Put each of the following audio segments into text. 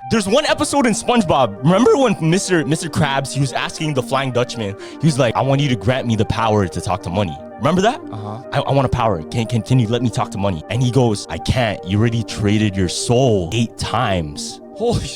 There's one episode in SpongeBob. Remember when Mr. Krabs, he was asking the Flying Dutchman, he was like, I want you to grant me the power to talk to money. Remember that? I want a power. Can you let me talk to money? And he goes, I can't. You already traded your soul 8 times.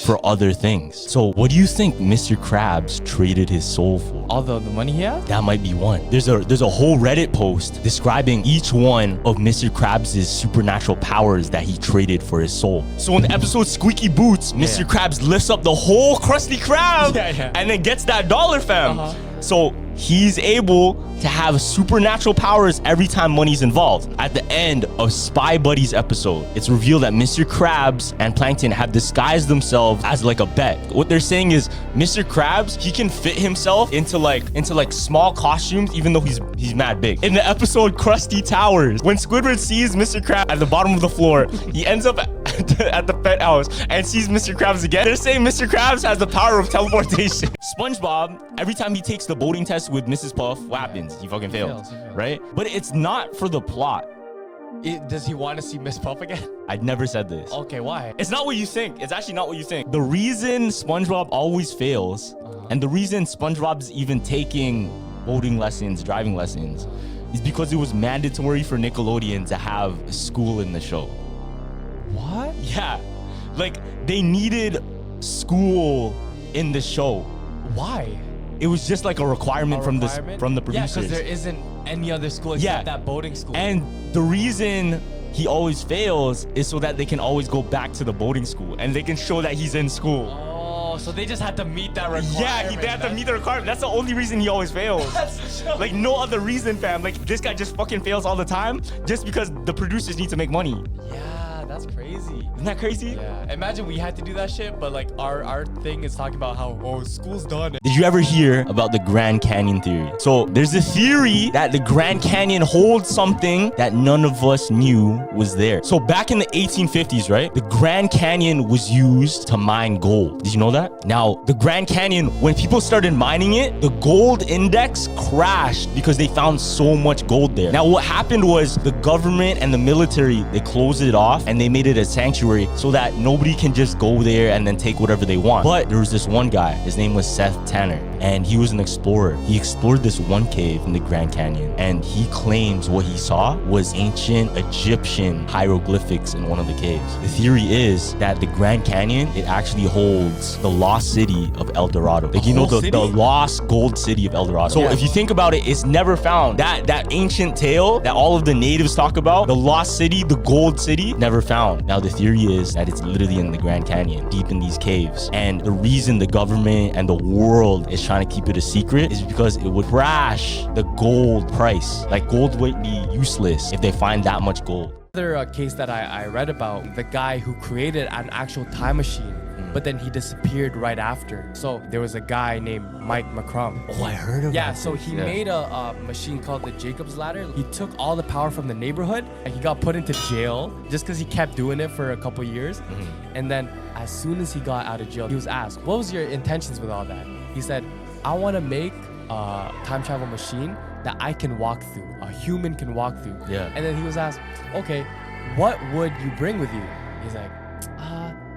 For other things. So what do you think Mr. Krabs traded his soul for? All the money he has? That might be one. There's a whole Reddit post describing each one of Mr. Krabs' supernatural powers that he traded for his soul. So in the episode Squeaky Boots, Mr. Krabs lifts up the whole Krusty Krab and then gets that dollar, fam. So he's able to have supernatural powers every time money's involved. At the end of Spy Buddies episode, it's revealed that Mr. Krabs and Plankton have disguised themselves as like a bet. What they're saying is Mr. Krabs, he can fit himself into like small costumes even though he's mad big. In the episode Krusty Towers, when Squidward sees Mr. Krabs at the bottom of the floor, he ends up at the penthouse and sees Mr. Krabs again. They're saying Mr. Krabs has the power of teleportation. SpongeBob, every time he takes the boating test with Mrs. Puff, what happens? He fucking fails, right? But it's not for the plot. Does he want to see Miss Puff again? I never said this. Okay, why? It's not what you think. It's actually not what you think. The reason SpongeBob always fails, and the reason SpongeBob's even taking boating lessons, driving lessons, is because it was mandatory for Nickelodeon to have school in the show. What? Yeah. Like, they needed school in the show. Why? It was just like a requirement, from the producers. Yeah, because there isn't any other school except that boating school. And the reason he always fails is so that they can always go back to the boating school and they can show that he's in school. Oh, so they just had to meet that requirement. Yeah, they had to meet the requirement. That's the only reason he always fails. That's like no other reason, fam. Like this guy just fucking fails all the time just because the producers need to make money. Yeah, that's crazy. Isn't that crazy? Yeah. Imagine we had to do that shit, but like our thing is talking about how school's done. Did you ever hear about the Grand Canyon theory? So there's a theory that the Grand Canyon holds something that none of us knew was there. So back in the 1850s, right? The Grand Canyon was used to mine gold. Did you know that? Now, the Grand Canyon, when people started mining it, the gold index crashed because they found so much gold there. Now, what happened was the government and the military, they closed it off and they made it a sanctuary so that nobody can just go there and then take whatever they want. But there was this one guy, his name was Seth Tanner, and he was an explorer. He explored this one cave in the Grand Canyon, and he claims what he saw was ancient Egyptian hieroglyphics in one of the caves. The theory is that the Grand Canyon, it actually holds the lost city of El Dorado. Like, you know, the lost gold city of El Dorado. So if you think about it, it's never found. That ancient tale that all of the natives talk about, the lost city, the gold city, never found. Now, the theory is that it's literally in the Grand Canyon, deep in these caves. And the reason the government and the world is trying to keep it a secret is because it would crash the gold price. Like, gold would be useless if they find that much gold. Another case that I read about, the guy who created an actual time machine, but then he disappeared right after. So there was a guy named Mike McCrum. Oh, I heard of that. Yeah, so he made a machine called the Jacob's Ladder. He took all the power from the neighborhood and he got put into jail just because he kept doing it for a couple years. And then as soon as he got out of jail, he was asked, what was your intentions with all that? He said, I want to make a time travel machine that I can walk through, a human can walk through. Yeah. And then he was asked, okay, what would you bring with you? He's like,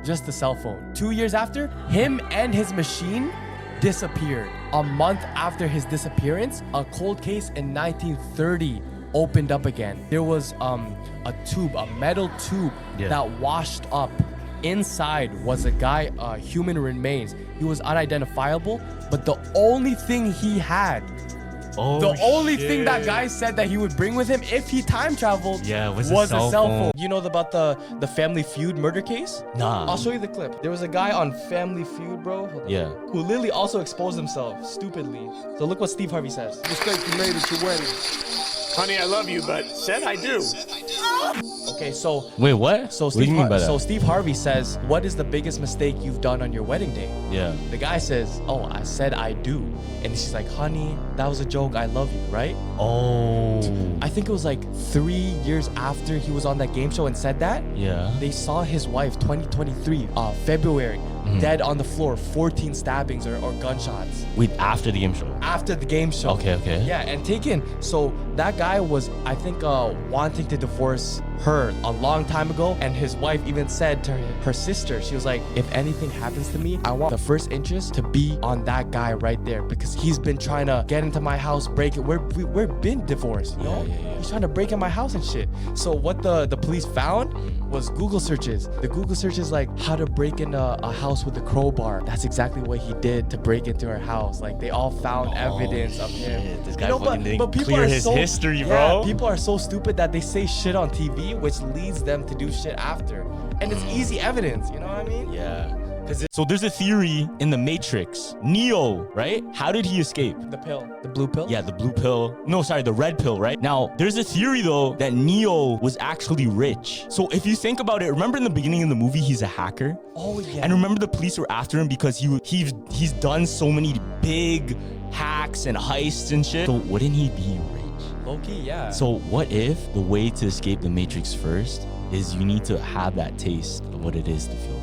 just the cell phone. 2 years after, him and his machine disappeared. A month after his disappearance, a cold case in 1930 opened up again. There was a tube, a metal tube that washed up. Inside was a guy, human remains. He was unidentifiable, but the only thing he had, the only thing that guy said that he would bring with him if he time traveled was a cell phone. You know about the Family Feud murder case? Nah. I'll show you the clip. There was a guy on Family Feud, bro. Yeah. Who literally also exposed himself stupidly. So look what Steve Harvey says. Mistake you made at your wedding. Honey, I love you, but said I do. Okay, so wait, what? So what do you mean by that? So Steve Harvey says, what is the biggest mistake you've done on your wedding day? Yeah. The guy says, oh, I said I do. And she's like, honey, that was a joke. I love you, right? Oh. I think it was like 3 years after he was on that game show and said that. Yeah. They saw his wife, 2023, February, dead on the floor, 14 stabbings or gunshots. Wait, after the game show? After the game show. Okay. Yeah, and taken. So that guy was, I think, wanting to divorce her a long time ago. And his wife even said to her sister, she was like, if anything happens to me, I want the first interest to be on that guy right there, because he's been trying to get into my house, break it. We're been divorced, you know? He's trying to break in my house and shit. So what the police found was Google searches. The Google searches like how to break in a house with a crowbar. That's exactly what he did to break into her house. Like they all found evidence of him. This guy You know, fucking didn't people clear are his so- history, yeah, bro. people are so stupid that they say shit on TV, which leads them to do shit after. And it's easy evidence, you know what I mean? Yeah. So there's a theory in the Matrix. Neo, right? How did he escape? The pill, the blue pill? Yeah, the blue pill. No, sorry, the red pill, right? Now, there's a theory though that Neo was actually rich. So if you think about it, remember in the beginning of the movie, he's a hacker? Oh, yeah. And remember the police were after him because he's done so many big hacks and heists and shit. So wouldn't he be rich? Low-key, yeah. So what if the way to escape the Matrix first is you need to have that taste of what it is to feel rich?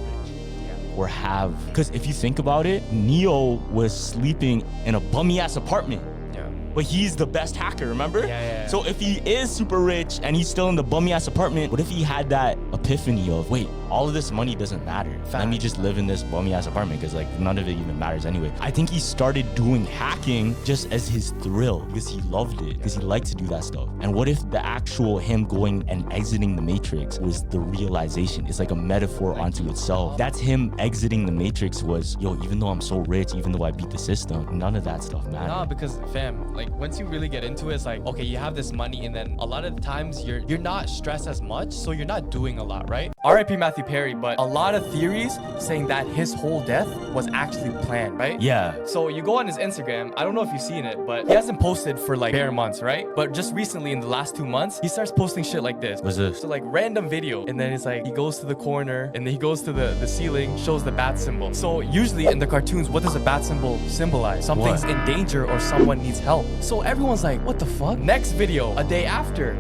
Or have, because if you think about it, Neo was sleeping in a bummy ass apartment. Yeah. But he's the best hacker, remember? Yeah. So if he is super rich and he's still in the bummy ass apartment, what if he had that epiphany of, wait, all of this money doesn't matter. Let me just live in this bummy ass apartment because like none of it even matters anyway. I think he started doing hacking just as his thrill because he loved it, because he liked to do that stuff. And what if the actual him going and exiting the Matrix was the realization? It's like a metaphor onto itself. That's him exiting the Matrix was, yo, even though I'm so rich, even though I beat the system, none of that stuff matters. Nah, because fam, like once you really get into it, it's like, okay, you have this money, and then a lot of the times you're not stressed as much, so you're not doing a lot, right? R.I.P. Matthew Perry, but a lot of theories saying that his whole death was actually planned, right? Yeah. So you go on his Instagram, I don't know if you've seen it, but he hasn't posted for like bare months, right? But just recently in the last 2 months, he starts posting shit like this. What's this? So like random video, and then it's like he goes to the corner, and then he goes to the ceiling, shows the bat symbol. So usually in the cartoons, what does a bat symbol symbolize? Something's in danger or someone needs help. So everyone's like, what the fuck? Next video, a day after,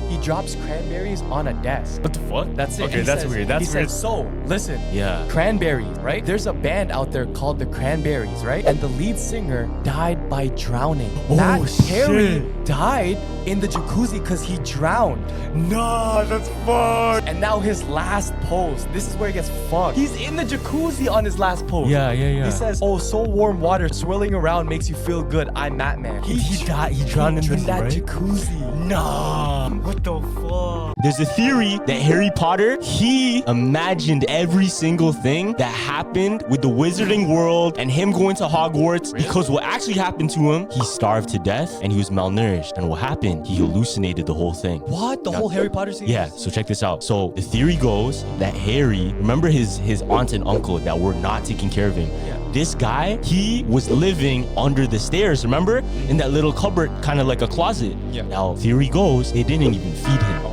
he drops cranberries on a desk. What the fuck? That's it. Okay, He that's says- weird. That's he weird. says, so, listen. Yeah. Cranberries, right? There's a band out there called the Cranberries, right? And the lead singer died by drowning. Oh, Matt Perry shit. died in the jacuzzi because he drowned. Nah, that's fucked. And now his last post, this is where it gets fucked. He's in the jacuzzi on his last post. Yeah. He says, oh, so warm water swirling around makes you feel good. I'm Matt Man. He died. He drowned in this, that right? jacuzzi. Nah. What the fuck? There's a theory that Harry Potter, he imagined every single thing that happened with the wizarding world and him going to Hogwarts because what actually happened to him, he starved to death and he was malnourished. And what happened? He hallucinated the whole thing. What? The whole Harry Potter series? Yeah, so check this out. So the theory goes that Harry, remember his aunt and uncle that were not taking care of him? Yeah. This guy, he was living under the stairs, remember? In that little cupboard, kind of like a closet. Yeah. Now, theory goes, they didn't even feed him.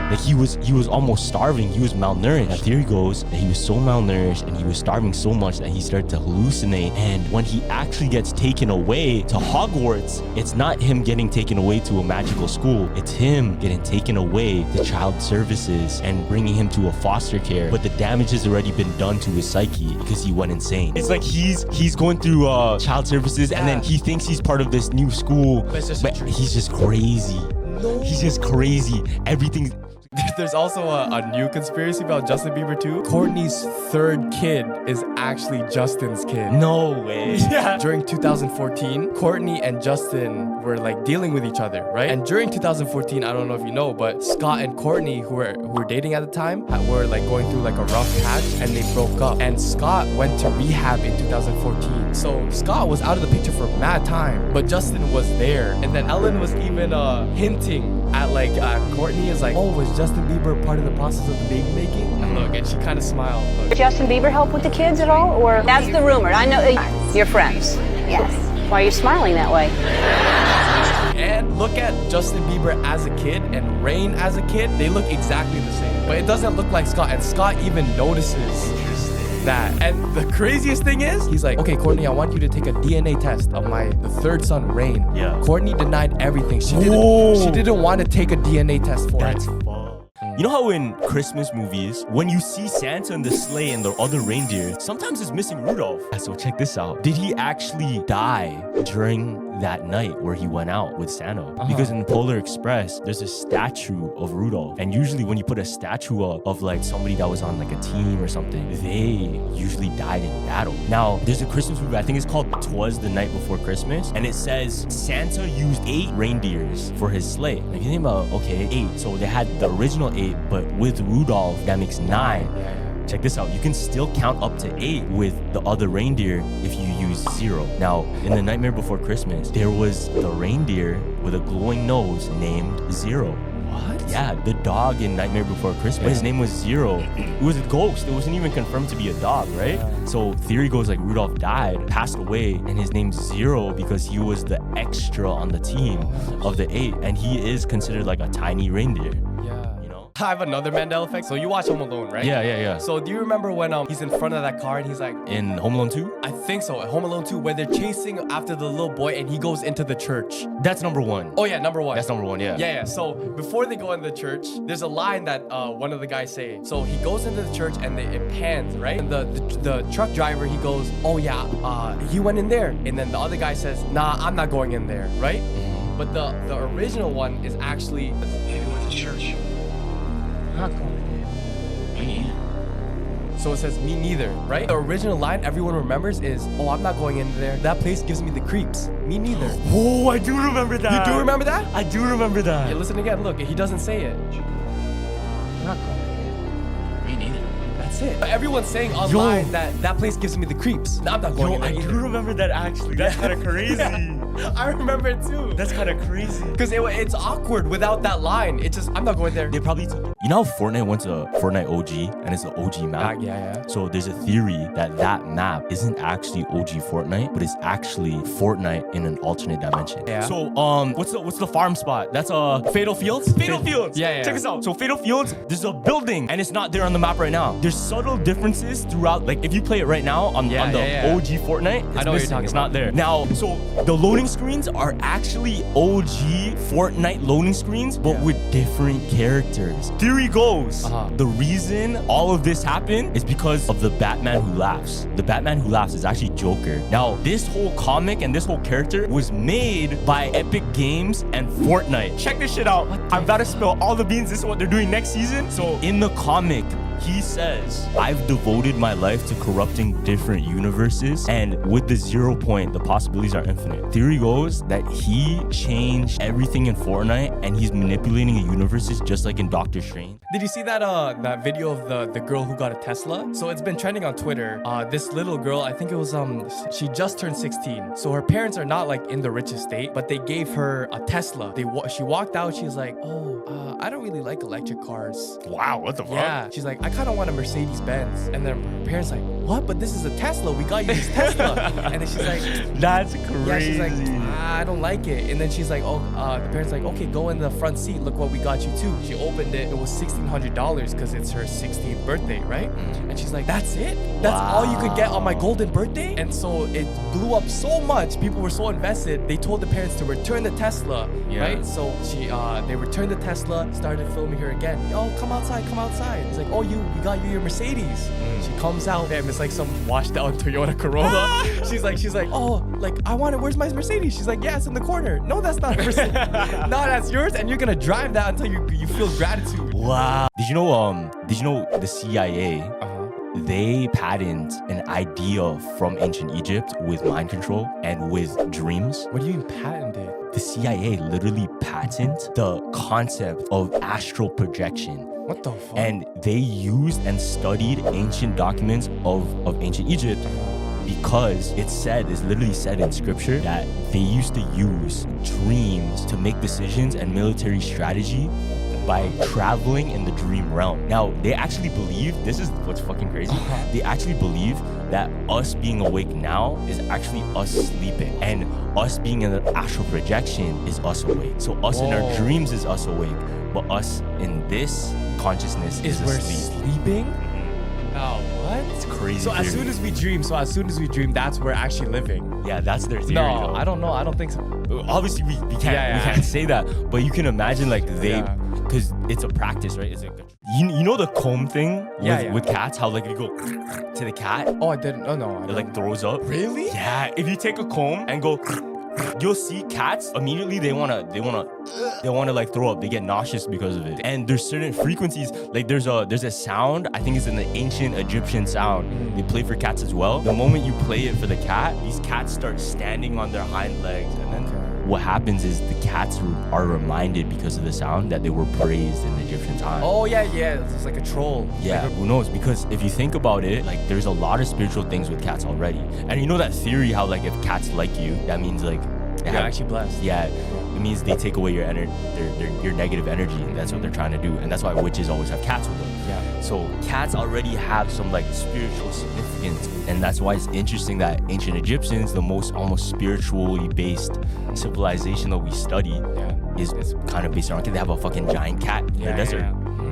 Like he was almost starving. He was malnourished. That theory goes that he was so malnourished and he was starving so much that he started to hallucinate. And when he actually gets taken away to Hogwarts, it's not him getting taken away to a magical school. It's him getting taken away to child services and bringing him to a foster care. But the damage has already been done to his psyche because he went insane. It's like he's going through child services and then he thinks he's part of this new school, But it's just a dream. he's just crazy. No. He's just crazy. Everything. There's also a new conspiracy about Justin Bieber too. Courtney's third kid is actually Justin's kid. No way. Yeah. During 2014, Courtney and Justin were like dealing with each other, right? And during 2014, I don't know if you know, but Scott and Courtney, who were dating at the time, were like going through like a rough patch, and they broke up. And Scott went to rehab in 2014. So Scott was out of the picture for mad time, but Justin was there. And then Ellen was even hinting at like Courtney is like, oh, was Justin Bieber part of the process of the baby making? And look, and she kind of smiled. Look. Justin Bieber help with the kids at all? Or that's the rumor. I know you're friends. Yes. Why are you smiling that way? And look at Justin Bieber as a kid and Rain as a kid. They look exactly the same. But it doesn't look like Scott. And Scott even notices that. And the craziest thing is, he's like, okay, Courtney, I want you to take a DNA test of the third son, Rain. Yeah. Courtney denied everything. She Whoa. didn't want to take a DNA test for That's it. fucked. You know how in Christmas movies, when you see Santa and the sleigh and the other reindeer, sometimes it's missing Rudolph. So check this out. Did he actually die during that night where he went out with Santa? Because in Polar Express, there's a statue of Rudolph. And usually when you put a statue up of like somebody that was on like a team or something, they usually died in battle. Now, there's a Christmas movie, I think it's called 'Twas the Night Before Christmas. And it says Santa used 8 reindeers for his sleigh. And if you think about, okay, 8. So they had the original 8, but with Rudolph, that makes 9. Check this out. You can still count up to 8 with the other reindeer if you use 0. Now, in The Nightmare Before Christmas, there was the reindeer with a glowing nose named Zero. What? Yeah, the dog in Nightmare Before Christmas. His name was Zero. It was a ghost. It wasn't even confirmed to be a dog, right? So theory goes like Rudolph died, passed away, and his name's Zero because he was the extra on the team of the 8, and he is considered like a tiny reindeer. I have another Mandela effect. So you watch Home Alone, right? Yeah. So do you remember when he's in front of that car and he's like... In Home Alone 2? I think so. At Home Alone 2, where they're chasing after the little boy and he goes into the church. That's number 1. Oh yeah, number 1. That's number 1, yeah. Yeah. So before they go in the church, there's a line that one of the guys say. So he goes into the church and it pans, right? And the truck driver, he goes, oh yeah, he went in there. And then the other guy says, nah, I'm not going in there, right? But the original one is actually... Maybe with the church. Not going in. Me neither. So it says me neither, right? The original line everyone remembers is, oh, I'm not going in there. That place gives me the creeps. Me neither. Oh, I do remember that. You do remember that? I do remember that. Yeah, listen again. Look, he doesn't say it. I'm not going in. Me neither. That's it. Everyone's saying online that place gives me the creeps. No, I'm not going in there I either. do remember that actually. That's kind of crazy. I remember it too. That's kind of crazy. Because it's awkward without that line. It's just, I'm not going there. They probably took it. You know how Fortnite went to Fortnite OG and it's an OG map? Yeah. So there's a theory that map isn't actually OG Fortnite, but it's actually Fortnite in an alternate dimension. Yeah. So what's the farm spot? That's Fatal Fields? Fatal Fields. Yeah. Check this out. So Fatal Fields, there's a building and it's not there on the map right now. There's subtle differences throughout. Like if you play it right now on the OG Fortnite, it's I know missing. what you're It's not there. Now, so the loading screens are actually OG Fortnite loading screens, but with different characters. Theory goes, the reason all of this happened is because of the Batman Who Laughs. The Batman Who Laughs is actually Joker. Now, this whole comic and this whole character was made by Epic Games and Fortnite. Check this shit out. I'm about to spill all the beans. This is what they're doing next season. So in the comic, he says, I've devoted my life to corrupting different universes, and with the 0 point, the possibilities are infinite. Theory goes that he changed everything in Fortnite and he's manipulating the universes just like in Doctor Strange. Did you see that video of the girl who got a Tesla? So it's been trending on Twitter. This little girl, I think it was she just turned 16. So her parents are not like in the richest state, but they gave her a Tesla. She walked out. She's like, I don't really like electric cars. Wow, what the fuck? Yeah, she's like, I kind of want a Mercedes Benz. And then her parents like, what? But this is a Tesla. We got you this Tesla. And then she's like, that's crazy. Yeah, she's like, I don't like it. And then she's like, the parents like, okay, go in the front seat. Look what we got you too. She opened it. It was $1,600 because it's her 16th birthday, right? And she's like, that's it? That's all you could get on my golden birthday? And so it blew up so much. People were so invested. They told the parents to return the Tesla, right? So they returned the Tesla, started filming her again. Yo, come outside. It's like, we got you your Mercedes. She comes out, damn, it's like some washed out Toyota Corolla. she's like, I want it. Where's my Mercedes? She's like, yeah, it's in the corner. No, that's not a Mercedes. No, that's yours, and you're gonna drive that until you feel gratitude. Wow. Did you know the CIA? They patent an idea from ancient Egypt with mind control and with dreams. What do you mean patented? The CIA literally patent the concept of astral projection. What the fuck? And they used and studied ancient documents of ancient Egypt because it's literally said in scripture that they used to use dreams to make decisions and military strategy by traveling in the dream realm. Now, they actually believe, this is what's fucking crazy, they actually believe that us being awake now is actually us sleeping, and us being in the astral projection is us awake. So us in our dreams is us awake, but us in this consciousness is we're asleep. Sleeping? Oh, what? It's crazy. So as soon as we dream, that's we're actually living. Yeah, that's their theory. No, though. I don't know. I don't think so. Obviously, we can't say that, but you can imagine like because it's a practice, right? It's like You know the comb thing Yeah, with cats? How like you go to the cat, Oh, I didn't. Oh no. I it like didn't. throws up. Really? Yeah. If you take a comb and go, you'll see cats immediately they wanna like throw up. They get nauseous because of it. And there's certain frequencies. Like there's a sound. I think it's an ancient Egyptian sound. They play for cats as well. The moment you play it for the cat, these cats start standing on their hind legs, and then what happens is the cats are reminded because of the sound that they were praised in Egyptian times. Oh yeah. It's like a troll. Yeah, Like who knows? Because if you think about it, like there's a lot of spiritual things with cats already. And you know that theory how like if cats like you, that means like you're actually blessed. yeah, it means they take away your energy, your negative energy, and that's what they're trying to do. And that's why witches always have cats with them. Yeah. So cats already have some like spiritual significance, and that's why it's interesting that ancient Egyptians, the most almost spiritually based civilization that we study, is kind of based around. They have a fucking giant cat in the desert,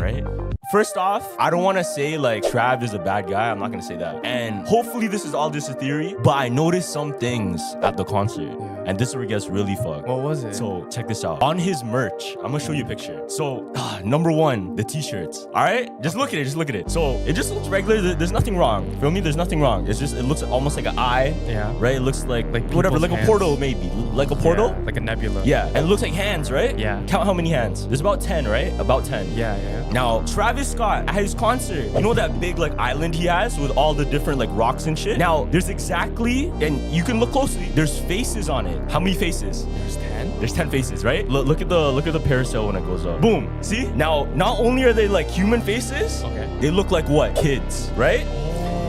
right? First off, I don't want to say like Trav is a bad guy. I'm not going to say that. And hopefully this is all just a theory, but I noticed some things at the concert. And this is where it gets really fucked. What was it? So check this out. On his merch, I'm going to show you a picture. So number one, the t-shirts. All right? Just look at it. So it just looks regular. There's nothing wrong. Feel me? There's nothing wrong. It's just, it looks almost like an eye. Yeah. Right? It looks like whatever, people's like hands. a portal maybe. Like a portal? Yeah, like a nebula. Yeah. And it looks like hands, right? Yeah. Count how many hands. There's about 10, right? About 10. Yeah. Now, Travis Scott, at his concert, you know that big like island he has with all the different like rocks and shit? Now, there's exactly, and you can look closely, there's faces on it. How many faces? There's 10? There's 10 faces, right? Look at the parasail when it goes up. Boom. See? Now, not only are they like human faces, they look like what? Kids, right?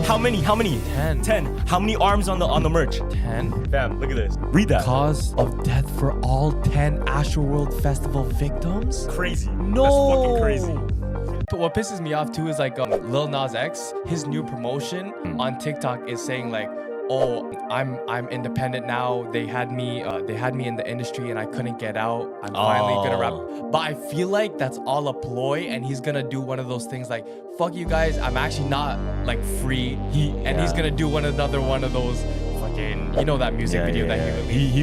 How many? 10. 10. How many arms on the merch? 10. Fam, look at this. Read that. Cause of death for all 10 Astroworld Festival victims? Crazy. No. That's fucking crazy. But what pisses me off too is like Lil Nas X, his new promotion on TikTok is saying like, oh, I'm independent now. They had me in the industry and I couldn't get out. I'm finally gonna rap. But I feel like that's all a ploy, and he's gonna do one of those things like, fuck you guys, I'm actually not like free. He's gonna do another one of those fucking, you know, that music video that he released.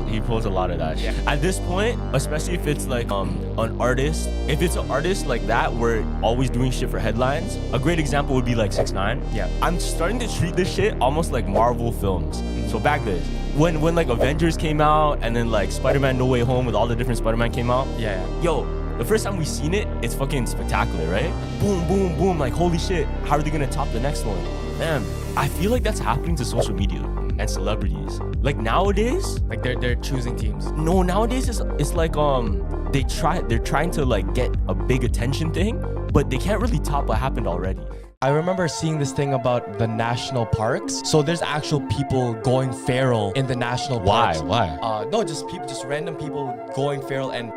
He posts a lot of that shit. At this point, especially if it's like an artist, if it's an artist like that, we're always doing shit for headlines. A great example would be like 6ix9ine. Yeah. I'm starting to treat this shit almost like Marvel films. So back this, when like Avengers came out and then like Spider-Man No Way Home with all the different Spider-Man came out. Yeah. Yo, the first time we seen it, it's fucking spectacular, right? Boom, boom, boom. Like, holy shit, how are they gonna top the next one? Damn, I feel like that's happening to social media and celebrities. Like nowadays, Like they're choosing teams. no, nowadays it's like they're trying to like get a big attention thing, but they can't really top what happened already. I remember seeing this thing about the national parks. So there's actual people going feral in the national parks. Why? No, just random people going feral and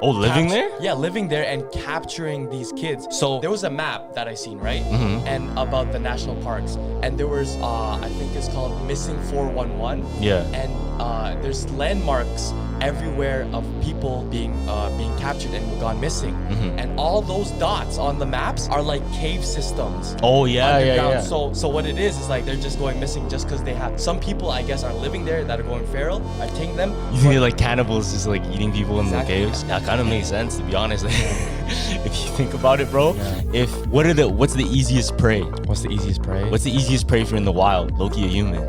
living there? Yeah, living there and capturing these kids. So there was a map that I seen, right? And about the national parks, and there was I think it's called Missing 411. Yeah. And there's landmarks everywhere of people being captured and gone missing. And all those dots on the maps are like cave systems. Oh yeah, Underground. yeah. So what it is like they're just going missing just because they have some people, I guess, are living there that are going feral. I've taken them. You think they're like cannibals just like eating people in Exactly. the caves? That kind of makes sense, to be honest. If you think about it, bro. What's the easiest prey? What's the easiest prey? What's the easiest prey if you're in the wild? Loki, a human.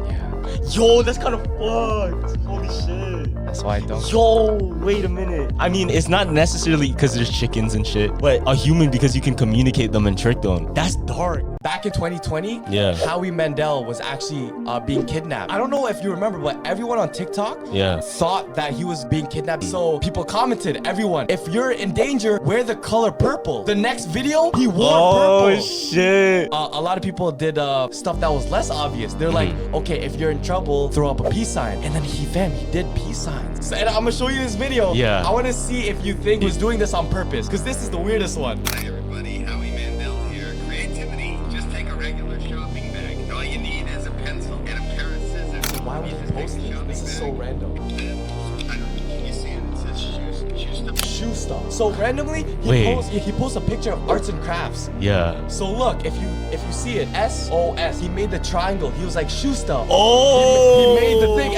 Yo, that's kind of fucked. Holy shit. That's why I don't. Yo, wait a minute. I mean, it's not necessarily because there's chickens and shit, but a human because you can communicate them and trick them. That's dark. Back in 2020, Yeah. Howie Mandel was actually being kidnapped. I don't know if you remember, but everyone on TikTok thought that he was being kidnapped. So people commented, everyone, if you're in danger, wear the color purple. The next video, he wore purple. Oh shit. A lot of people did stuff that was less obvious. They're like, okay, if you're in trouble, throw up a peace sign. And then he did peace signs. So, and I'm gonna show you this video. Yeah. I wanna see if you think he was doing this on purpose, because this is the weirdest one. Hi everybody, Howie Mandel here. Creativity, just take a regular shopping bag. All you need is a pencil and a pair of scissors. Why would he post this? This is so random. I don't know, can you see it? It says shoe stuff. Shoe stuff. So randomly, he posts a picture of arts and crafts. Yeah. So look, if you see it, SOS, he made the triangle. He was like shoe stuff. Oh! He made the thing,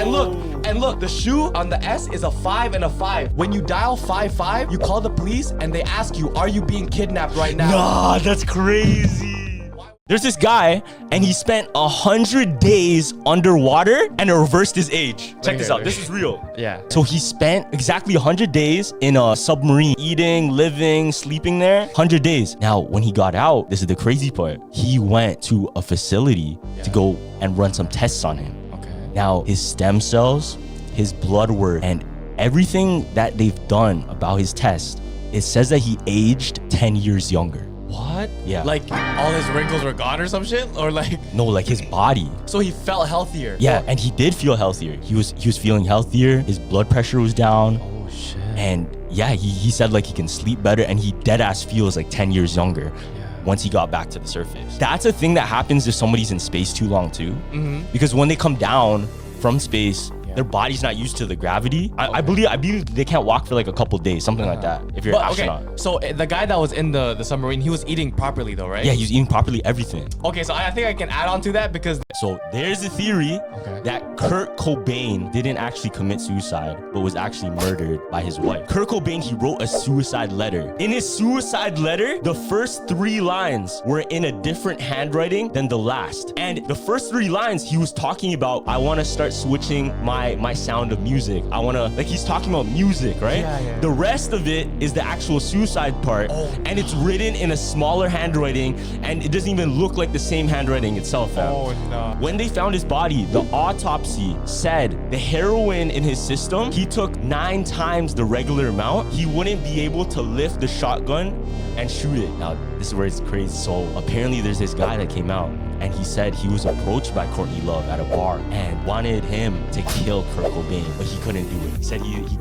and look, the shoe on the S is a 5 and a 5. When you dial 55, you call the police and they ask you, are you being kidnapped right now? Nah, that's crazy. There's this guy, and he spent 100 days underwater and it reversed his age. Check this out. This is real. Yeah. So he spent exactly 100 days in a submarine, eating, living, sleeping there. 100 days. Now, when he got out, this is the crazy part. He went to a facility to go and run some tests on him. Okay. Now, his stem cells, his blood work, and everything that they've done about his test, it says that he aged 10 years younger. What? Yeah. Like all his wrinkles were gone or some shit? Or like No, like his body. so he felt healthier. Yeah, and he did feel healthier. He was feeling healthier. His blood pressure was down. Oh shit. And yeah, he said like he can sleep better and he dead ass feels like 10 years younger once he got back to the surface. That's a thing that happens if somebody's in space too long too. Because when they come down from space, their body's not used to the gravity. I believe they can't walk for like a couple days, something like that, if you're an astronaut. Okay, so the guy that was in the submarine, he was eating properly though, right? Yeah, he was eating properly everything. Okay, so I think I can add on to that because So there's a theory that Kurt Cobain didn't actually commit suicide, but was actually murdered by his wife. Kurt Cobain, he wrote a suicide letter. In his suicide letter, the first 3 lines were in a different handwriting than the last. And the first 3 lines, he was talking about, I want to start switching my sound of music. I want to, like he's talking about music, right? Yeah. The rest of it is the actual suicide part. And it's written in a smaller handwriting, and it doesn't even look like the same handwriting itself, fam. Oh no. When they found his body, the autopsy said the heroin in his system, he took 9 times the regular amount. He wouldn't be able to lift the shotgun and shoot it. Now, this is where it's crazy. So apparently there's this guy that came out and he said he was approached by Courtney Love at a bar and wanted him to kill Kurt Cobain, but he couldn't do it. He said he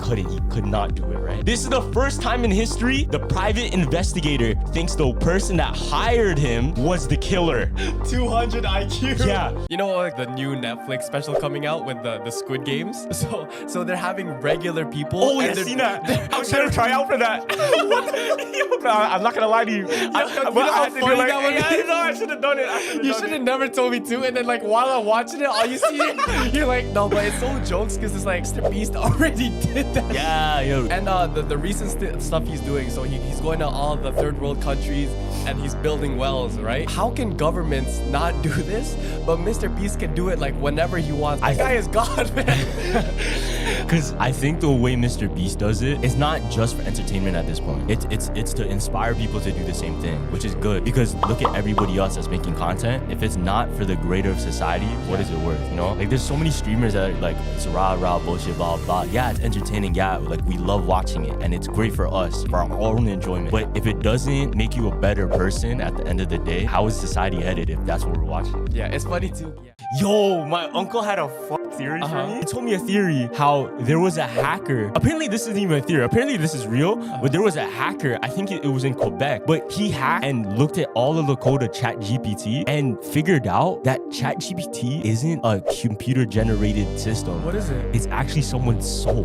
could not do it, right? This is the first time in history the private investigator thinks the person that hired him was the killer. 200 IQ. Yeah. You know like the new Netflix special coming out with the Squid Games? So they're having regular people. Oh, and yeah, they're- seen that. I was trying to try out for that. I'm not gonna lie to you. you know how funny that was? Yeah, no, I should have done it. You should have never told me to, and then like while I'm watching it, all you see, you're like, no, but it's so jokes because it's like Mr. Beast already did that. Yeah, yo. And the recent stuff he's doing, so he's going to all the third world countries and he's building wells, right? How can governments not do this, but Mr. Beast can do it like whenever he wants? That guy is God, man. Because I think the way Mr. Beast does it is not just for entertainment at this point. It's to inspire people to do the same thing, which is good. Because look at everybody else that's making content. If it's not for the greater of society, what is it worth? You know, like there's so many streamers that are like it's rah bullshit, blah blah. Yeah, it's entertaining. Yeah, like we love watching it, and it's great for us for our own enjoyment. But if it doesn't make you a better person at the end of the day, how is society headed if that's what we're watching? Yeah, it's funny too. Yeah. Yo, my uncle had a theory for me. He told me a theory how there was a hacker. Apparently this isn't even a theory. Apparently this is real. But there was a hacker. I think it was in Quebec. But he hacked and looked at all of the code of ChatGPT and figured out that ChatGPT isn't a computer generated system. What is it? It's actually someone's soul.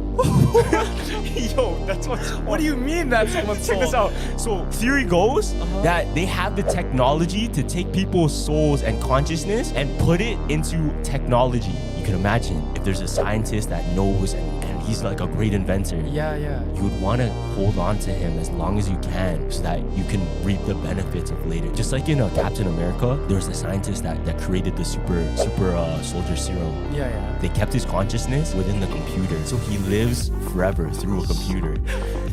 Yo, that's what's. What do you mean that's someone's Check this soul? out. So theory goes that they have the technology to take people's souls and consciousness and put it into technology. You can imagine if there's a scientist that knows and he's like a great inventor. Yeah. You would want to hold on to him as long as you can so that you can reap the benefits of later. Just like in Captain America, there was a scientist that created the super soldier serum. Yeah. They kept his consciousness within the computer, so he lives forever through a computer.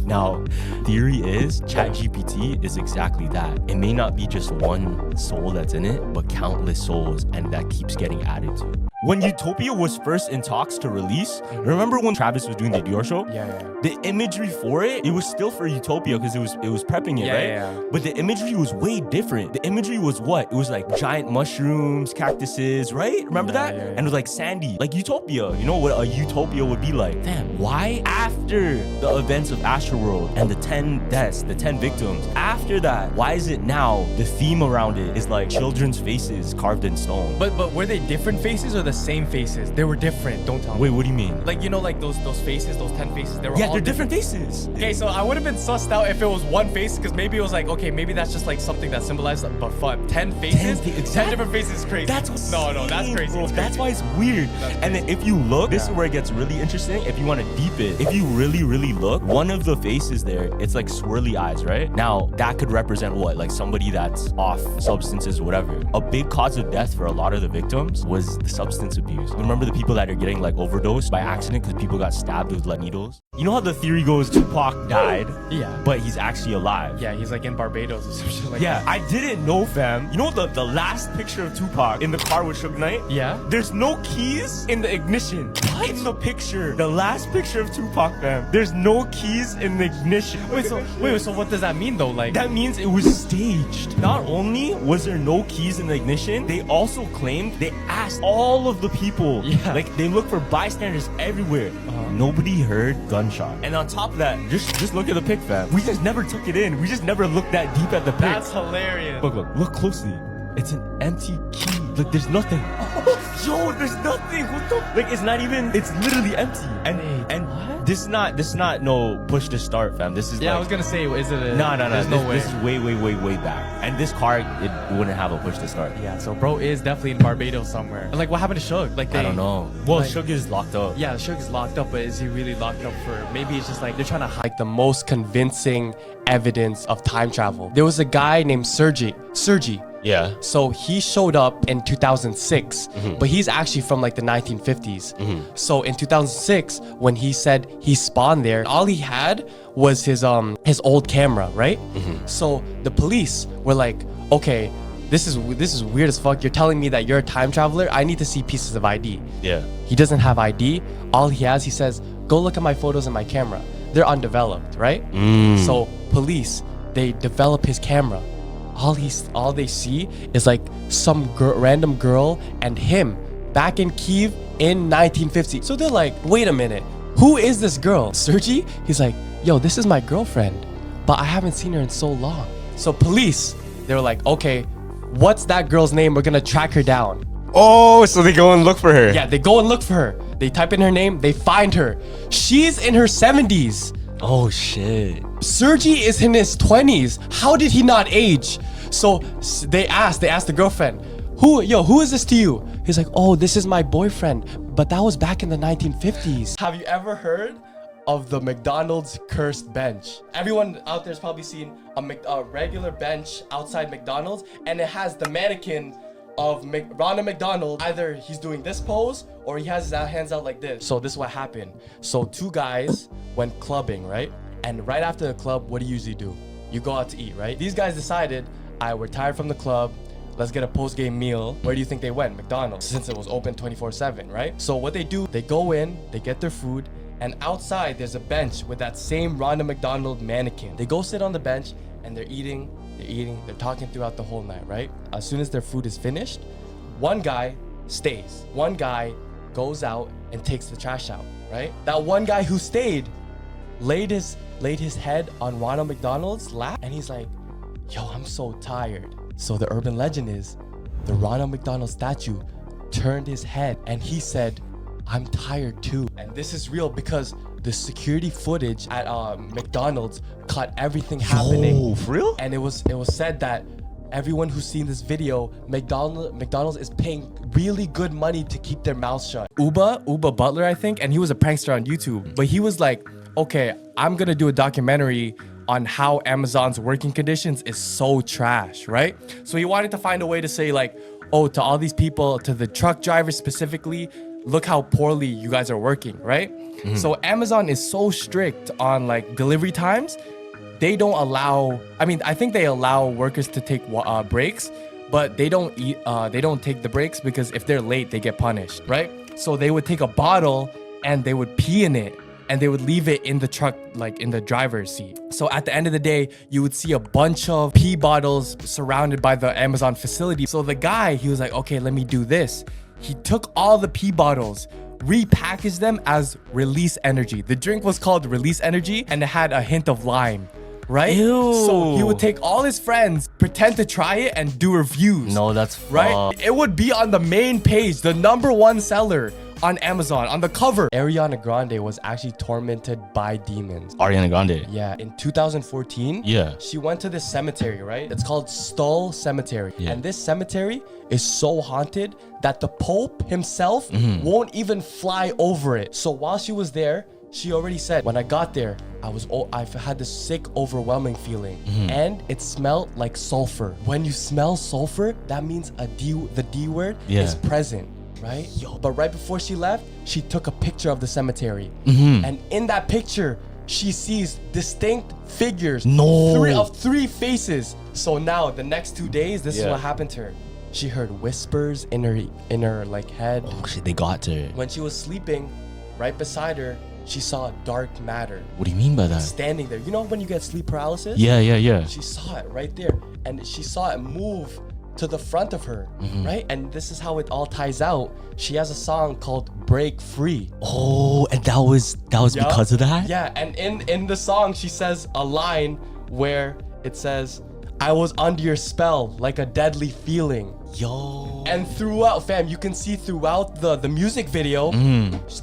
Now, theory is ChatGPT is exactly that. It may not be just one soul that's in it, but countless souls, and that keeps getting added to. When Utopia was first in talks to release, remember when Travis was doing the Dior show? Yeah. The imagery for it was still for Utopia because it was prepping it, right? Yeah. But the imagery was way different. The imagery was what? It was like giant mushrooms, cactuses, right? Remember that? Yeah. And it was like sandy, like Utopia. You know what a Utopia would be like? Damn, why after the events of Astro Astroworld and the 10 deaths, the 10 victims. After that, why is it now the theme around it is like children's faces carved in stone? But were they different faces or the same faces? They were different. Don't tell me. Wait, what do you mean? Like, you know, like those faces, those 10 faces, they were Yeah, all they're different faces. Okay, so I would have been sussed out if it was one face, because maybe it was like, okay, maybe that's just like something that symbolized, but fun. 10 faces? 10 different faces is crazy. That's no, that's crazy. Bro. It's That's crazy. why it's weird. And then if you look, this is where it gets really interesting. If you want to deep it, if you really, really look, one of the faces there, it's like swirly eyes, right? Now, that could represent what? Like somebody that's off substances, whatever. A big cause of death for a lot of the victims was the substance abuse. Remember the people that are getting like overdosed by accident because people got stabbed with lead needles? You know how the theory goes Tupac died, Yeah. but he's actually alive. Yeah, he's like in Barbados or some shit like Yeah, that. I didn't know, fam. You know the last picture of Tupac in the car with Suge Knight? Yeah. There's no keys in the ignition. What? In the picture. The last picture of Tupac, fam. There's no keys in the ignition. Wait, so what does that mean though? Like, That means it was staged. Not only was there no keys in the ignition, they also claimed they asked all of the people. Yeah. Like they looked for bystanders everywhere. Nobody heard gunshot. And on top of that, just look at the pic, fam. We just never took it in. We just never looked that deep at the pic. that's hilarious. Look closely. It's an empty key. Like there's nothing. Yo, there's nothing. What the? Like it's not even. It's literally empty. And what? this is not no push to start, fam. This is Yeah, like, I was gonna say, is it a... no. There's no way. This is way back. And this car, it wouldn't have a push to start. Yeah, so bro is definitely in Barbados somewhere. And like, what happened to Suge? Like, I don't know. Well, like- Suge is locked up. Yeah, Suge is locked up, but is he really locked up for... Maybe it's just like they're trying to hide the most convincing evidence of time travel. There was a guy named Sergi. Yeah. So he showed up in 2006, but he's actually from like the 1950s. So in 2006, when he said he spawned there, all he had was his old camera, right? So the police were like, okay, this is weird as fuck. You're telling me that you're a time traveler? I need to see pieces of ID. Yeah. He doesn't have ID. All he has, he says, go look at my photos in my camera. They're undeveloped, right? So police, they develop his camera. All they see is like some random girl and him back in Kyiv in 1950. So they're like, wait a minute, who is this girl? Sergi? He's like, yo, this is my girlfriend, but I haven't seen her in so long. So police, they were like, okay, what's that girl's name? We're gonna track her down. Oh, so they go and look for her. Yeah, they go and look for her. They type in her name, they find her. She's in her 70s. Oh shit. Sergi is in his 20s. How did he not age? So they asked the girlfriend, who is this to you? He's like, oh, this is my boyfriend, but that was back in the 1950s. Have you ever heard of the McDonald's cursed bench? Everyone out there's probably seen a regular bench outside McDonald's, and it has the mannequin of Ronald McDonald. Either he's doing this pose or he has his hands out like this. So this is what happened. So two guys went clubbing, right? And right after the club, what do you usually do? You go out to eat, right? These guys decided, we're tired from the club. Let's get a post-game meal. Where do you think they went? McDonald's, since it was open 24/7, right? So what they do, they go in, they get their food, and outside there's a bench with that same Ronald McDonald mannequin. They go sit on the bench and they're eating, they're talking throughout the whole night, right? As soon as their food is finished, one guy stays. One guy goes out and takes the trash out, right? That one guy who stayed laid his head on Ronald McDonald's lap, and he's like, yo, I'm so tired. So the urban legend is the Ronald McDonald statue turned his head and he said, I'm tired too. And this is real because the security footage at McDonald's caught everything happening. Oh, for real? And it was said that everyone who's seen this video, McDonald's is paying really good money to keep their mouths shut. Uba Butler, I think, and he was a prankster on YouTube, but he was like, okay, I'm gonna do a documentary on how Amazon's working conditions is so trash, right? So he wanted to find a way to say like, oh, to all these people, to the truck drivers specifically, look how poorly you guys are working, right? So Amazon is so strict on like delivery times. They don't allow, I think they allow workers to take breaks, but they don't take the breaks because if they're late, they get punished, right? So they would take a bottle and they would pee in it and they would leave it in the truck, like in the driver's seat. So at the end of the day, you would see a bunch of pee bottles surrounded by the Amazon facility. So the guy, he was like, okay, let me do this. He took all the pee bottles, repackaged them as Release Energy. The drink was called Release Energy, and it had a hint of lime, right? Ew. So he would take all his friends, pretend to try it, and do reviews. No, that's right. fucked. It would be on the main page, the #1 seller on Amazon, on the cover. Ariana Grande was actually tormented by demons. Ariana Grande. Yeah, in 2014, Yeah. she went to this cemetery, right? It's called Stull Cemetery. Yeah. And this cemetery is so haunted that the Pope himself won't even fly over it. So while she was there, she already said, when I got there, I've had this sick, overwhelming feeling. And it smelled like sulfur. When you smell sulfur, that means the D word is present. Right? But right before she left, she took a picture of the cemetery. And in that picture, she sees distinct figures. No. Three faces. So now, the next 2 days, this is Yeah. what happened to her. She heard whispers in her like head. Oh shit, they got to her. When she was sleeping, right beside her, she saw dark matter What do you mean by that? standing there. You know when you get sleep paralysis? Yeah. She saw it right there, and she saw it move to the front of her, right? And this is how it all ties out. She has a song called Break Free. Oh, and that was Yup. because of that? Yeah, and in the song, she says a line where it says, I was under your spell like a deadly feeling. Yo. And throughout, fam, you can see throughout the music video,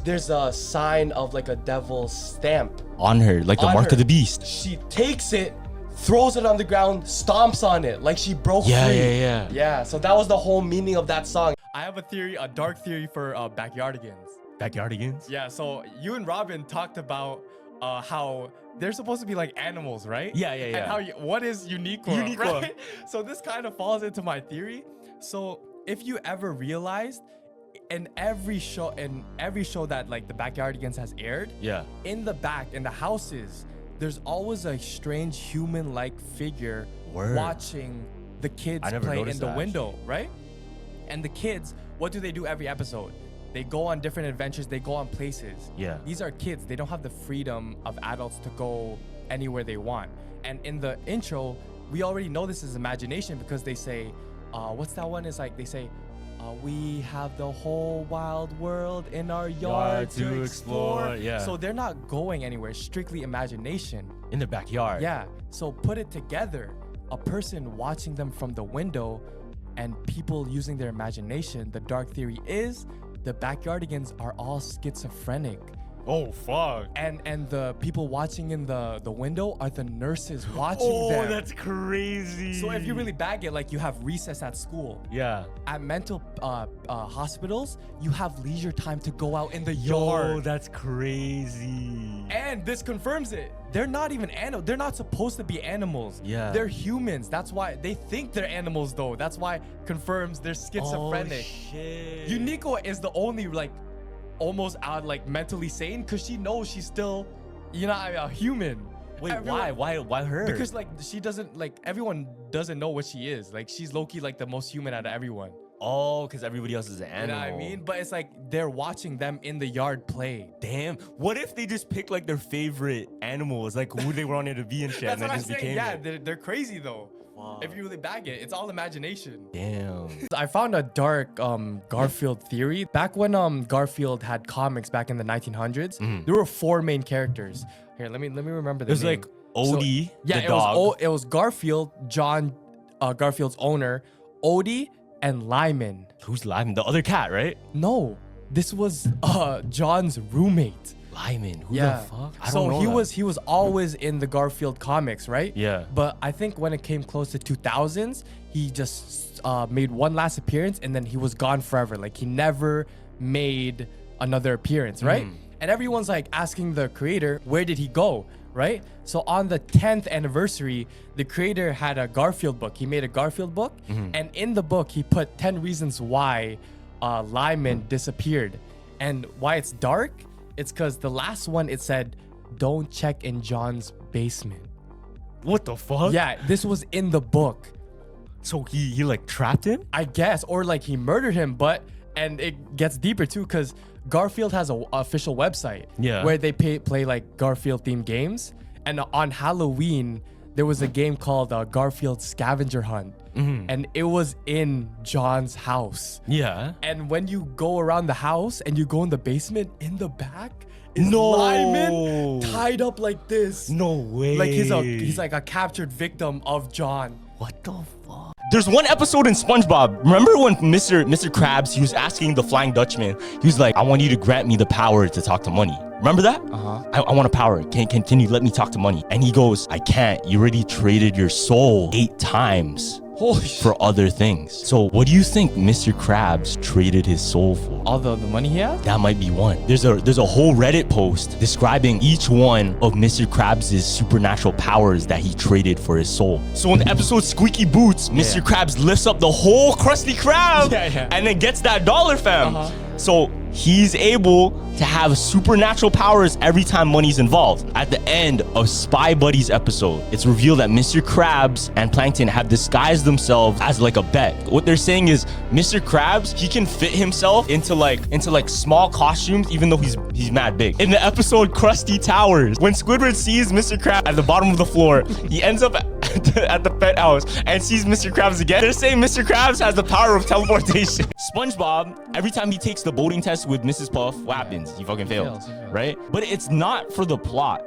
there's a sign of like a devil's stamp. On her, like the on mark her. of the beast. She takes it, throws it on the ground, stomps on it like she broke free. Yeah. Yeah, so that was the whole meaning of that song. I have a theory, a dark theory for backyardigans. Backyardigans? Yeah, so you and Robin talked about how they're supposed to be like animals, right? Yeah. And how what is Uniqua, right? So this kind of falls into my theory. So if you ever realized in every show that like the Backyardigans has aired, Yeah. in the back, in the houses, there's always a strange human-like figure Word. watching the kids I never play in noticed the that, window, right? And the kids, what do they do every episode? They go on different adventures, they go on places. Yeah. These are kids, they don't have the freedom of adults to go anywhere they want. And in the intro, we already know this is imagination because they say, what's that one? It's like they say, we have the whole wild world in our yard to explore. Yeah. So they're not going anywhere, strictly imagination. In the backyard. Yeah. So put it together, a person watching them from the window and people using their imagination. The dark theory is the Backyardigans are all schizophrenic. Oh, fuck. And the people watching in the window are the nurses watching them. Oh, that's crazy. So if you really bag it, like you have recess at school. Yeah. At mental hospitals, you have leisure time to go out in the Yo, yard. that's crazy. And this confirms it. They're not even animals. They're not supposed to be animals. Yeah. They're humans. That's why they think they're animals, though. That's why confirms they're schizophrenic. Oh, shit. Uniqua is the only like almost out like mentally sane because she knows she's still, a human. Wait, Everyone- why her? Because like she doesn't like everyone doesn't know what she is. Like she's low-key like the most human out of everyone. Oh, because everybody else is an You animal. know what I mean? But it's like they're watching them in the yard play. Damn. What if they just picked like their favorite animals, like who they wanted to be and shit, That's and what then I'm just saying. became Yeah, it? they're crazy though. Wow. If you really bag it, it's all imagination. Damn. I found a dark Garfield theory. Back when Garfield had comics back in the 1900s, there were 4 main characters. Here, let me remember the There's name. like Odie, yeah, the it dog. was it was Garfield, John, Garfield's owner, Odie, and Lyman. Who's Lyman? The other cat, right? No, this was John's roommate. Lyman. Who Yeah. the fuck? I So don't know he was always in the Garfield comics, right? Yeah. But I think when it came close to 2000s, he just made one last appearance and then he was gone forever. Like he never made another appearance, right? And everyone's like asking the creator, where did he go? Right? So on the 10th anniversary, the creator had a Garfield book. He made a Garfield book, and in the book, he put 10 reasons why Lyman disappeared. And why it's dark, it's because the last one, it said, don't check in John's basement. What the fuck? Yeah, this was in the book, So he like trapped him? I guess, or like he murdered him, and it gets deeper too, because Garfield has an official website where they play like Garfield themed games. And on Halloween, there was a game called Garfield Scavenger Hunt. and it was in John's house. Yeah. And when you go around the house and you go in the basement, in the back is No. Lyman tied up like this. No way. Like he's like a captured victim of John. What the fuck? There's one episode in SpongeBob. Remember when Mr. Krabs, he was asking the Flying Dutchman, he was like, I want you to grant me the power to talk to money. Remember that? I want a power. Can you let me talk to money? And he goes, I can't. You already traded your soul 8 times. Holy for other things. So what do you think Mr. Krabs traded his soul for? all the money he has? That might be one. There's a whole Reddit post describing each one of Mr. Krabs' supernatural powers that he traded for his soul. So in the episode Squeaky Boots, Mr. Krabs lifts up the whole Krusty Krab and then gets that dollar, fam. So he's able to have supernatural powers every time money's involved. At the end of Spy Buddies episode, it's revealed that Mr. Krabs and Plankton have disguised themselves as like a bet. What they're saying is Mr. Krabs, he can fit himself into like small costumes even though he's mad big. In the episode Krusty Towers, when Squidward sees Mr. Krabs at the bottom of the floor, he ends up at the penthouse and sees Mr. Krabs again. They're saying Mr. Krabs has the power of teleportation. SpongeBob, every time he takes the boating test with Mrs. Puff, what happens? He fucking fails, right? But it's not for the plot.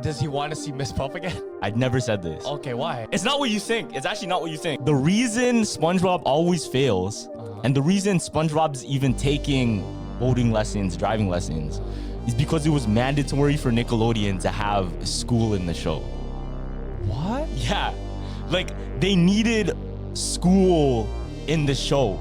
Does he want to see Miss Puff again? I'd never said this. Okay, why? It's not what you think. It's actually not what you think. The reason SpongeBob always fails, and the reason SpongeBob's even taking boating lessons, driving lessons, is because it was mandatory for Nickelodeon to have school in the show. What? Yeah, like they needed school in the show.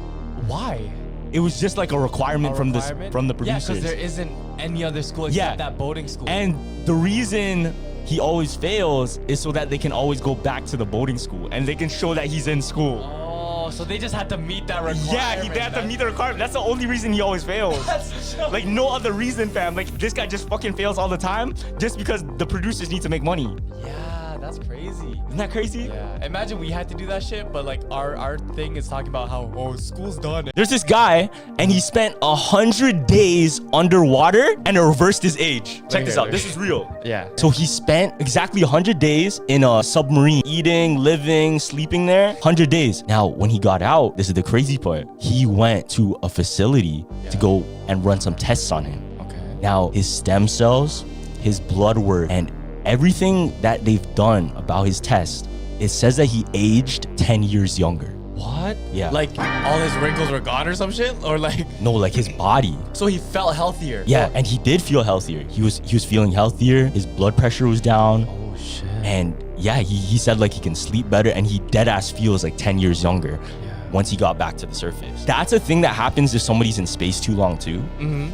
Why? It was just like a requirement, from the producers. Yeah, because there isn't any other school except that boating school. And the reason he always fails is so that they can always go back to the boating school and they can show that he's in school. Oh, so they just had to meet that requirement. Yeah, they had to meet the requirement. That's the only reason he always fails. Like no other reason, fam. Like this guy just fucking fails all the time just because the producers need to make money. Yeah, that's crazy. Isn't that crazy? Yeah, imagine we had to do that shit, but like our thing is talking about how school's done. There's this guy and he spent 100 days underwater and it reversed his age. Check this out. This is real. Yeah. So he spent exactly 100 days in a submarine, eating, living, sleeping there. 100 days. Now, when he got out, this is the crazy part. He went to a facility to go and run some tests on him. Okay. Now, his stem cells, his blood work, and everything that they've done about his test, it says that he aged 10 years younger. What? Yeah. Like all his wrinkles were gone or some shit? Or like No, like his body. so he felt healthier. Yeah, and he did feel healthier. He was feeling healthier. His blood pressure was down. Oh shit. And yeah, he said like he can sleep better and he dead ass feels like 10 years younger once he got back to the surface. That's a thing that happens if somebody's in space too long too.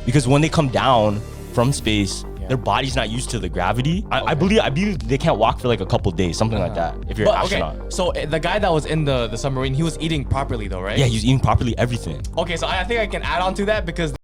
Because when they come down from space, their body's not used to the gravity. I believe they can't walk for like a couple days, something like that, if you're an astronaut. Okay, so the guy that was in the submarine, he was eating properly though, right? Yeah, he was eating properly everything. Okay, so I think I can add on to that because